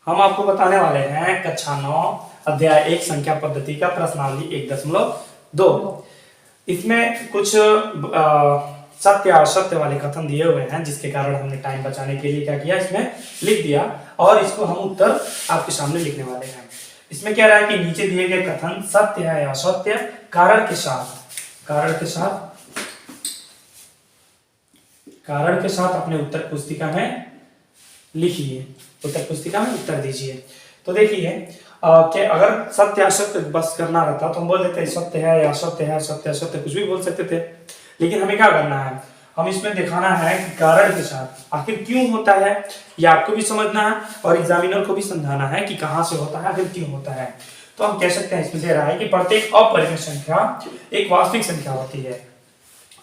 हम आपको बताने वाले हैं कक्षा 9 अध्याय 1 संख्या पद्धति का प्रश्नावली 1.2। इसमें कुछ सत्य और असत्य वाले कथन दिए हुए हैं, जिसके कारण हमने टाइम बचाने के लिए क्या किया, इसमें लिख दिया और इसको हम उत्तर आपके सामने लिखने वाले हैं। इसमें क्या रहा है कि नीचे दिए गए कथन सत्य है या असत्य कारण के साथ अपने उत्तर पुस्तिका में लिखिए, उत्तर पुस्तिका में उत्तर दीजिए। तो देखिए कि अगर सत्य असत्य बस करना रहता तो हम बोल देते सत्य है या असत्य है, सत्य असत्य कुछ भी बोल सकते थे। लेकिन हमें क्या करना है, हम इसमें दिखाना है कि कारण के साथ आखिर क्यों होता है, ये आपको भी समझना है और एग्जामिनर को भी समझाना है कि कहां से होता है, आखिर क्यों होता है। तो हम कह सकते हैं, इसमें दे रहा है कि प्रत्येक अपरिमेय संख्या एक वास्तविक संख्या होती है।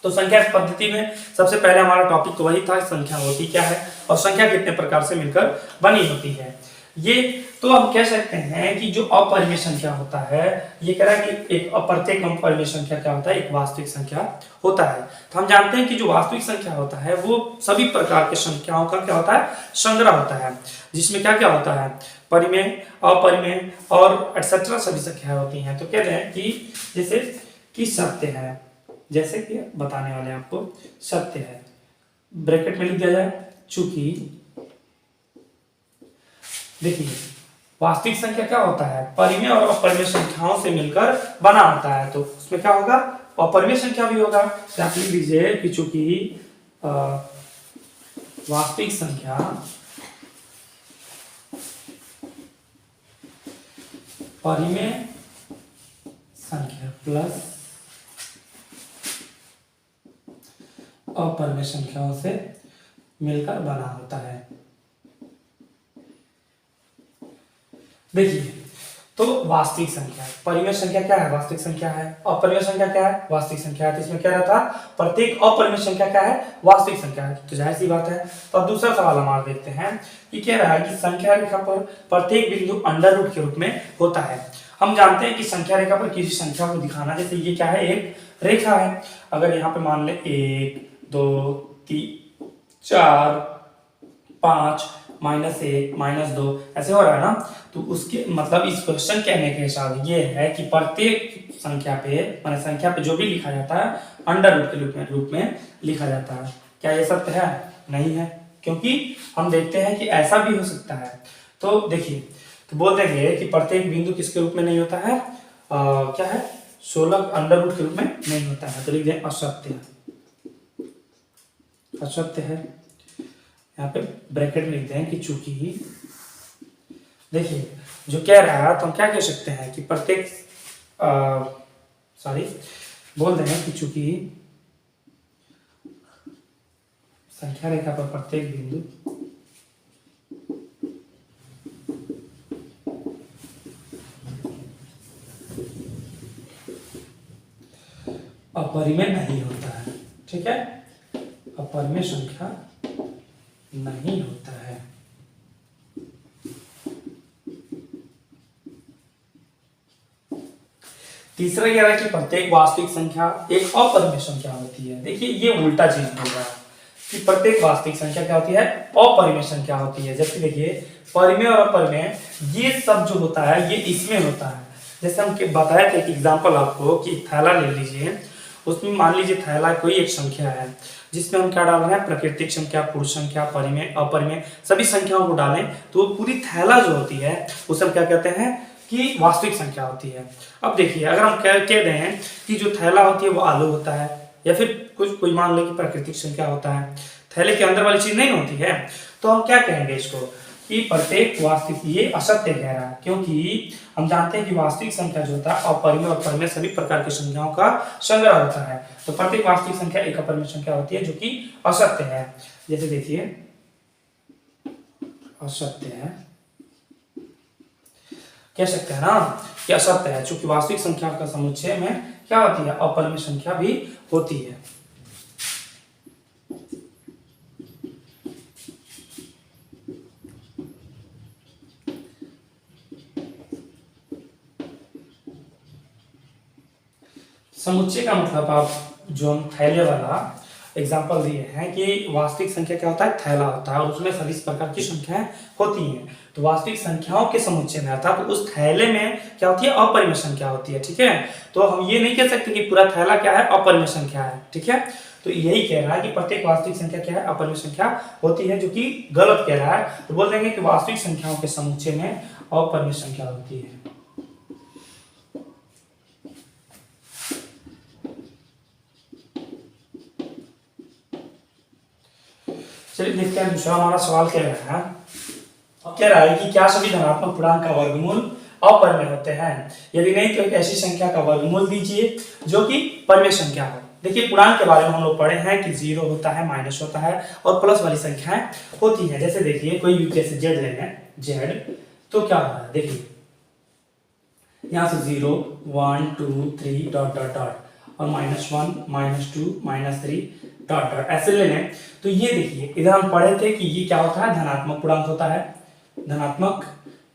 तो संख्या पद्धति में सबसे पहले हमारा टॉपिक तो वही था, संख्या होती क्या है और संख्या कितने प्रकार से मिलकर बनी होती है। ये तो हम कह सकते हैं कि जो अपरिमेय संख्या होता है, ये कह रहा है कि एक प्रत्येक अपरिमेय संख्या क्या होता है, एक वास्तविक संख्या होता है। तो हम जानते हैं कि जो वास्तविक संख्या होता है वो सभी प्रकार के संख्याओं का क्या होता है, संग्रह होता है, जिसमें क्या क्या होता है, परिमेय, अपरिमेय और एटसेट्रा सभी संख्याएं होती हैं। तो कह रहे हैं कि जैसे कि सत्य है, जैसे कि बताने वाले आपको सत्य है, ब्रैकेट में लिख दिया जाए चूंकि देखिए वास्तविक संख्या क्या होता है, परिमेय और अपरिमेय संख्याओं से मिलकर बना होता है। तो उसमें क्या होगा, अपरिमेय संख्या भी होगा। तो आप लिख दीजिए कि चूंकि वास्तविक संख्या परिमेय संख्या प्लस अपरिमेय संख्याओं से मिलकर बना होता है। देखिए तो वास्तविक संख्या, परिमेय संख्या क्या है, वास्तविक संख्या है, अपरिमेय संख्या क्या है, वास्तविक संख्या है। तो इसमें क्या रहता है, प्रत्येक अपरिमेय संख्या क्या है, वास्तविक संख्या है। तो जाहिर सी बात है। तो अब दूसरा सवाल हमारा देखते हैं कि कह रहा है कि संख्या रेखा पर प्रत्येक बिंदु अंडर रूट के रूप में होता है। हम जानते हैं कि संख्या रेखा पर किसी संख्या को दिखाना, जैसे ये क्या है, एक रेखा है। अगर यहाँ पे मान ले 1 2 3 4 5 -1 -2 ऐसे हो रहा है ना, तो उसके मतलब इस क्वेश्चन कहने के हिसाब ये है कि प्रत्येक संख्या पे, माने संख्या पे जो भी लिखा जाता है अंडर रूट के रूप में लिखा जाता है। क्या ये सत्य है? नहीं है, क्योंकि हम देखते हैं कि ऐसा भी हो सकता है। तो देखिए, तो बोल देंगे कि प्रत्येक बिंदु किसके रूप में नहीं होता है, क्या है, 16 अंडर रूट के रूप में नहीं होता है। तो लिख दें असत्य, असत्य है। यहाँ पे ब्रैकेट में लिखते हैं कि चूंकि, देखिए जो कह रहा है तो हम क्या कह सकते हैं कि प्रत्येक बोल रहे हैं कि चूंकि संख्या रेखा पर प्रत्येक बिंदु अपरिमेय नहीं होता है, ठीक है, अपरिमेय संख्या नहीं होता है। तीसरा यह है कि प्रत्येक वास्तविक संख्या एक अपरिमेय संख्या होती है। देखिए ये उल्टा चीज बोल रहा है कि प्रत्येक वास्तविक संख्या क्या होती है, अपरिमेय संख्या होती है। जबकि देखिए परिमेय और अपरिमेय ये सब जो होता है ये इसमें होता है। जैसे हम बताया था, एक एग्जाम्पल आपको कि थैला ले लीजिए, उसमें मान लीजिए थैला कोई एक संख्या है जिसमें हम क्या डाल रहे हैं, प्राकृतिक संख्या, पूर्ण संख्या, परिमेय, अपरिमेय सभी संख्याओं को डालें तो पूरी थैला जो होती है उसे हम क्या कहते हैं कि वास्तविक संख्या होती है। अब देखिए अगर हम कह दें कि जो थैला होती है वो आलू होता है, या फिर कोई मान ले कि प्राकृतिक संख्या होता है, थैले के अंदर वाली चीज नहीं होती है, तो हम क्या कहेंगे इसको कि प्रत्येक वास्तविक, ये असत्य कह रहा है, क्योंकि हम जानते हैं कि वास्तविक संख्या जो होता है अपरिमेय और परिमेय सभी प्रकार की संख्याओं का संग्रह होता है। तो प्रत्येक वास्तविक संख्या एक अपरिमेय संख्या होती है जो कि असत्य है। जैसे देखिए असत्य है, कह सकते हैं ना कि असत्य है, चूंकि वास्तविक संख्या का समुच्चय में क्या होती है, अपरिमेय संख्या भी होती है। समुच्चय का मतलब आप जो हम थैले वाला एग्जाम्पल दिए हैं कि वास्तविक संख्या क्या होता है, थैला होता है और उसमें सभी प्रकार की संख्याएं होती हैं। तो वास्तविक संख्याओं के समुच्चय में अर्थात तो उस थैले में क्या होती है, अपरिमेय संख्या होती है। ठीक है, तो हम ये नहीं कह सकते कि पूरा थैला क्या है, अपरिमेय संख्या है। ठीक है, तो यही कह रहा है कि प्रत्येक वास्तविक संख्या क्या है, अपरिमेय संख्या होती है, जो कि गलत कह रहा है। तो बोल देंगे कि वास्तविक संख्याओं के समुच्चय में अपरिमेय संख्या होती है। चलिए देखते हैं दूसरा हमारा सवाल क्या रहा है। अब कह रहा है कि क्या सभी धनात्मक पूर्णांक का वर्गमूल अपरिमेय होते हैं, यदि नहीं तो एक ऐसी संख्या का वर्गमूल दीजिए जो कि परिमेय संख्या हो। देखिए पूर्णांक के बारे में हम लोग पढ़े हैं कि जीरो होता है, माइनस होता है और प्लस वाली संख्याएं होती हैं। जैसे देखिए कोई भी जैसे जेड लेना है, जेड तो क्या हो रहा है, देखिए यहाँ से 0 1 2 3 डॉट डॉट डॉट और -1 -2 -3 डॉट डॉट ऐसे ले लें। तो ये देखिए इधर हम पढ़े थे कि ये क्या होता है, धनात्मक पूर्णांक होता है, धनात्मक,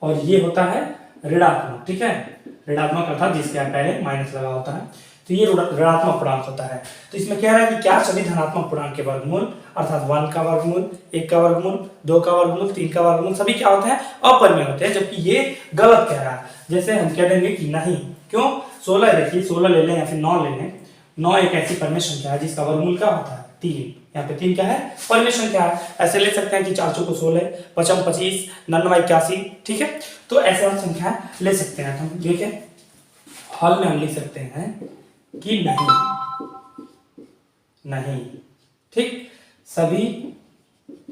और ये होता है ऋणात्मक। ठीक है, ऋणात्मक अर्थात जिसके पहले माइनस लगा होता है, तो ये ऋणात्मक पूर्णांक होता है। तो इसमें कह रहा है कि क्या सभी धनात्मक पूर्णांक के वर्गमूल अर्थात 1 का वर्गमूल, 1 का वर्गमूल, 2 का वर्गमूल, 3 का वर्गमूल सभी क्या होते हैं, अपरिमेय होते हैं, जबकि ये गलत कह रहा है। जैसे हम कह देंगे कि नहीं, क्यों, 16 देखिए 16 ले लें या फिर 9 ले लें, 9 एक ऐसी परिमेय संख्या है जिसका वर्गमूल क्या होता है, 3। यहाँ पे 3 क्या है, परिमेय संख्या है। ऐसे ले सकते हैं कि 4 को 16, 5 25, 99 81। ठीक है, तो ऐसे हम संख्या ले सकते हैं। हम देखें हल में हम लिख सकते हैं कि नहीं, ठीक, सभी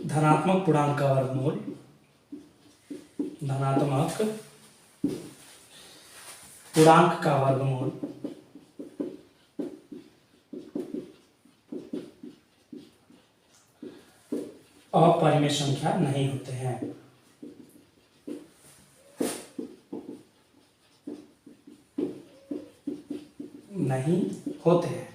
धनात्मक पूर्णांक का वर्गमूल, धनात्मक पूर्णांक का वर्गमूल अपरिमेय संख्या नहीं होते हैं। नहीं होते हैं।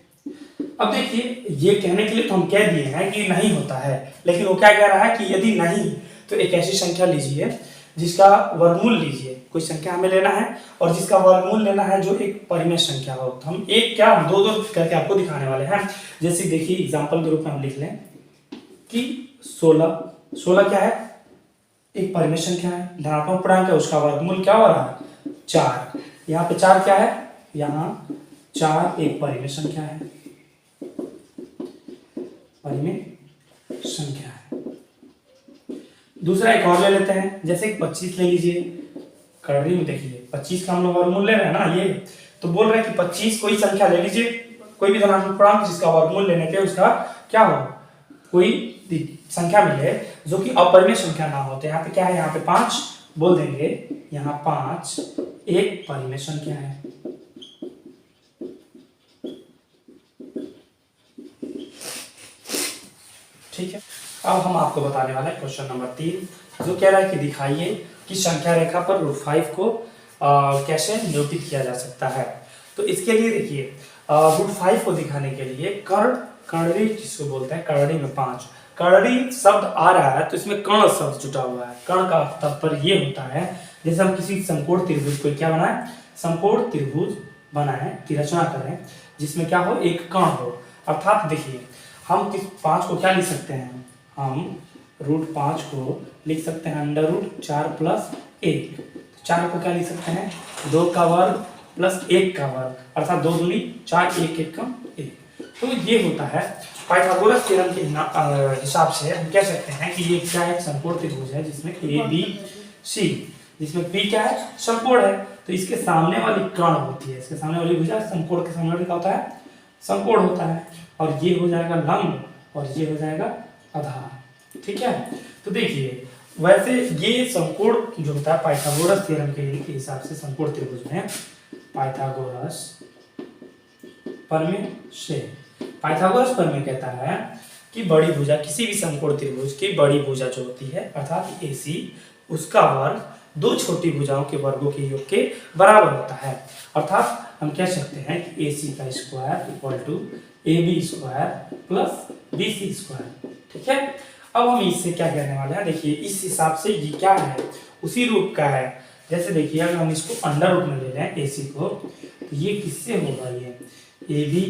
अब देखिए ये कहने के लिए तो हम कह दिए हैं कि नहीं होता है, लेकिन वो क्या कह रहा है कि यदि नहीं तो एक ऐसी संख्या लीजिए जिसका वर्गमूल लीजिए, कोई संख्या हमें लेना है और जिसका वर्गमूल लेना है जो एक परिमेय संख्या हो। तो हम एक क्या, हम दो करके आपको दिखाने वाले हैं। जैसे देखिए एग्जांपल के रूप में हम लिख लें कि 16 क्या है, एक परिमेय संख्या है, धनात्मक पूर्णांक है, उसका वर्गमूल क्या हो रहा है, 4। यहाँ पे 4 क्या है, यहाँ 4 एक परिमेय संख्या है, परिमेय संख्या है। दूसरा एक और ले लेते हैं, जैसे 25 ले लीजिए, कड़ी में देखिए 25 का हम लोग वर्गमूल ले रहे हैं ना, ये तो बोल रहे हैं कि 25 कोई संख्या ले लीजिए, कोई भी धनात्मक पूर्णांक जिसका वर्गमूल लेने पे उसका क्या हो, कोई संख्या मिले जो कि अपरिमेय संख्या ना हो। तो यहाँ पे क्या है, यहाँ पे 5 बोल देंगे, यहाँ 5 एक परिमेय संख्या है। ठीक है, अब हम आपको बताने वाले क्वेश्चन नंबर 3, जो कह रहा है कि दिखाइए कि संख्या रेखा पर √5 को कैसे निरूपित किया जा सकता है। तो इसके लिए देखिए √5 को दिखाने के लिए कर्णरी जिसको बोलते हैं, कर्णरी में 5 कर्णरी शब्द आ रहा है तो इसमें कर्ण शब्द जुटा हुआ है। कर्ण का तात्पर्य ये होता है जैसे हम किसी समकोण त्रिभुज को क्या बनाए, समकोण त्रिभुज बनाए की रचना करें जिसमें क्या हो, एक कर्ण हो। अर्थात देखिए हम किस 5 को क्या लिख सकते हैं, हम √5 को लिख सकते हैं √4 + 1। 4 को क्या लिख सकते हैं, 2 का वर्ग प्लस 1 का वर्ग, अर्थात 2 दूनी 4, 1 1 कम 1। तो ये होता है पाइथागोरस थ्योरम के हिसाब से हम कह सकते हैं कि ये क्या है, समकोण त्रिभुज है जिसमें ABC, जिसमें P क्या है, समकोण है। तो इसके सामने वाली कर्ण होती है, इसके सामने वाली भुजा समकोण के सामने वाली क्या होता है, समकोण होता है, और ये हो जाएगा लंब और ये हो जाएगा आधार। ठीक है, तो देखिए वैसे ये समकोण जो होता है पाइथागोरस थ्योरम के हिसाब से समकोण त्रिभुज में पाइथागोरस प्रमेय से, पाइथागोरस प्रमेय कहता है कि बड़ी भुजा, किसी भी समकोण त्रिभुज की बड़ी भुजा जो होती है अर्थात AC, उसका वर्ग दो छोटी भुजाओं के वर्गों के योग के बराबर होता है। अर्थात हम कह सकते हैं कि AC का square equal to AB square plus BC square. ठीक है, अब हम इससे क्या कहने वाले हैं, देखिए इस हिसाब से ये क्या है, उसी रूप का है। जैसे देखिए अगर हम इसको अंडर रूप में ले लें AC को, तो ये किससे होगा, ये AB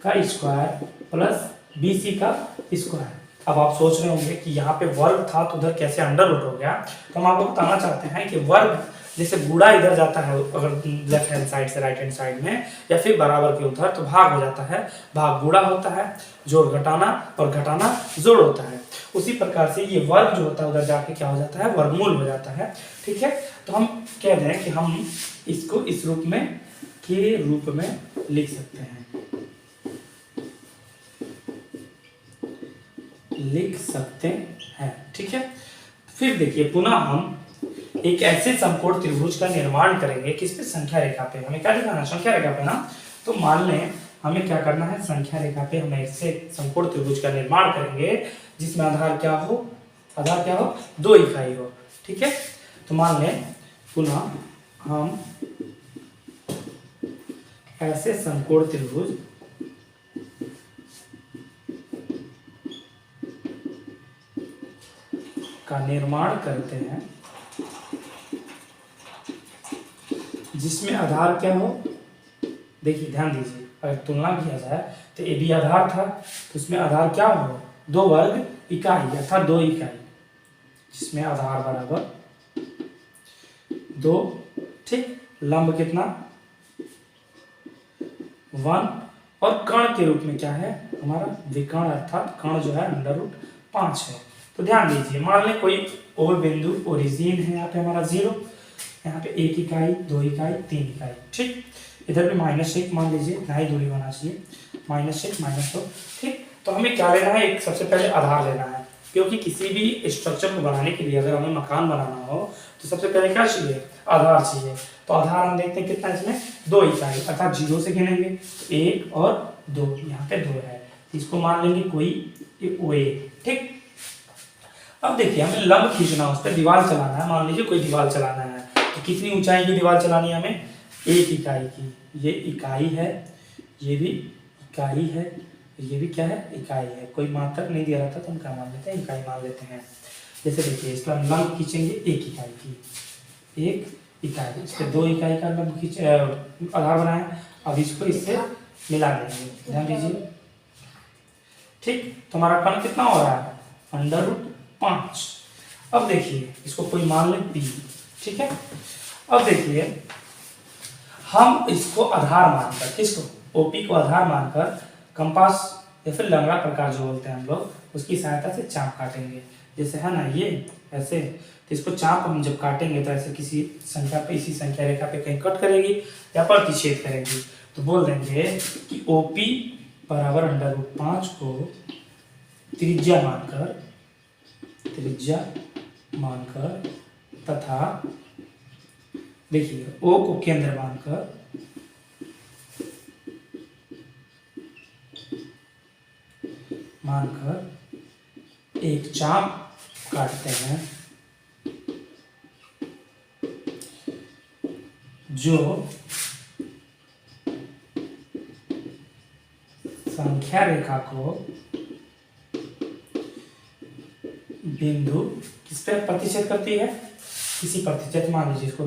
का स्क्वायर प्लस BC का स्क्वायर। अब आप सोच रहे होंगे कि यहाँ पे वर्ग था तो उधर कैसे अंडर रूट हो गया। तो हम आपको बताना चाहते हैं कि वर्ग जैसे गुणा इधर जाता है अगर लेफ्ट हैंड साइड से राइट हैंड साइड में, या फिर बराबर के उधर, तो भाग हो जाता है, भाग गुणा होता है, जोड़ घटाना, और घटाना जोड़ होता है। उसी प्रकार से ये वर्ग जो होता है उधर जाके क्या हो जाता है, वर्गमूल हो जाता है। ठीक है, तो हम कह रहे हैं कि हम इसको इस रूप में के रूप में लिख सकते हैं, लिख सकते हैं। ठीक है, फिर देखिए पुनः हम एक ऐसे समकोण त्रिभुज का निर्माण करेंगे किस पे, संख्या रेखा पे। हमें क्या दिखाना है, संख्या रेखा पे ना। तो मान लें हमें क्या करना है, संख्या रेखा पे हम ऐसे समकोण त्रिभुज का निर्माण करेंगे जिसमें आधार क्या हो, आधार क्या हो, 2 इकाई हो। ठीक है, तो मान लें पुनः हम ऐसे समकोण त्रिभुज का निर्माण करते हैं जिसमें आधार क्या हो। देखिए ध्यान दीजिए, अगर तुलना किया जाए तो ए बी आधार था, तो उसमें आधार क्या हो, 2 वर्ग इकाई अर्थात 2 इकाई, जिसमें आधार बराबर 2। ठीक, लंब कितना 1, और कर्ण के रूप में क्या है हमारा विकर्ण, अर्थात कर्ण जो है √5 है। तो ध्यान दीजिए, मान लें कोई और बिंदु ओरिजिन है, यहाँ पे हमारा 0, यहाँ पे 1 इकाई, 2 इकाई, 3 इकाई। ठीक, इधर भी -1 मान लीजिए, इतना ही दूरी होना चाहिए, -1 -2। ठीक, तो हमें क्या लेना है, एक सबसे पहले आधार लेना है, क्योंकि किसी भी स्ट्रक्चर को बनाने के लिए अगर हमें मकान बनाना हो तो सबसे पहले क्या चाहिए, आधार चाहिए। तो आधार हम देखते हैं कितना, इसमें 2 इकाई, अर्थात 0 से गिनेंगे 1 और 2, यहाँ पे 2 है, इसको मान लेंगे कोई OA। ठीक, अब देखिए हमें लंब खींचना, उस पर दीवार चलाना है। मान लीजिए कोई दीवार चलाना है, तो कितनी ऊंचाई की दीवार चलानी है हमें, 1 इकाई की। ये इकाई है, ये भी इकाई है, ये भी क्या है, इकाई है। कोई मात्रक नहीं दिया रहता तो हम क्या मान लेते हैं, इकाई मान लेते हैं। जैसे देखिए इस पर लंब खींचेंगे 1 इकाई की, 1 इकाई, इस पर 2 इकाई का लंब खींच आधार बनाए। अब इसको इससे मिला देंगे, ध्यान दीजिए। ठीक, तो हमारा कर्ण कितना हो रहा है, √5। अब देखिए इसको कोई मान ले P। ठीक है, अब देखिए हम इसको आधार मानकर, किसको, OP को आधार मानकर कंपास या फिर लंगड़ा प्रकार जो बोलते हैं हम लोग, उसकी सहायता से चाप काटेंगे। जैसे है ना ये ऐसे, तो इसको चाप हम जब काटेंगे तो ऐसे किसी संख्या पे, इसी संख्या रेखा पे कहीं कट करेगी या प्रतिच्छेद करेगी। तो बोल देंगे कि OP बराबर √5 को त्रिज्या मानकर तथा देखिए O को केंद्र मानकर एक चाप काटते हैं जो संख्या रेखा को बिंदु किस पे प्रतिच्छेद करती है, किसी प्रतिच्छेद, मान लीजिए इसको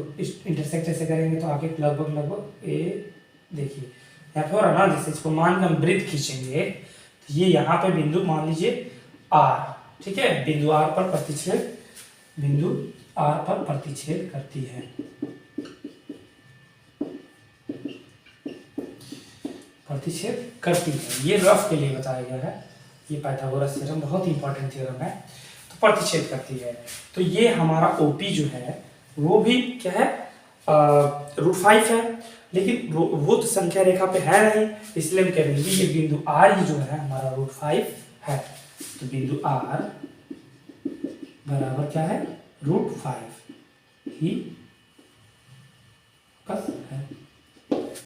इंटरसेक्ट ऐसे करेंगे तो आगे लगभग ए, देखिए यहाँ पे हो रहा ना, जैसे इसको मान के हम वृत्त खींचेंगे तो ये यहाँ पे बिंदु मान लीजिए R। ठीक है, बिंदु R पर प्रतिच्छेद करती है। प्रतिच्छेद करती है, ये रफ के लिए बताया गया है, ये पाइथागोरस थ्योरम बहुत ही इंपॉर्टेंट थ्योरम है। तो प्रतिच्छेद करती है, तो ये हमारा OP जो है वो भी क्या है, √5 है, लेकिन वो तो संख्या रेखा पे है नहीं, इसलिए हम कहेंगे ये बिंदु R ही जो है हमारा √5 है। तो बिंदु R बराबर क्या है, √5 ही, बस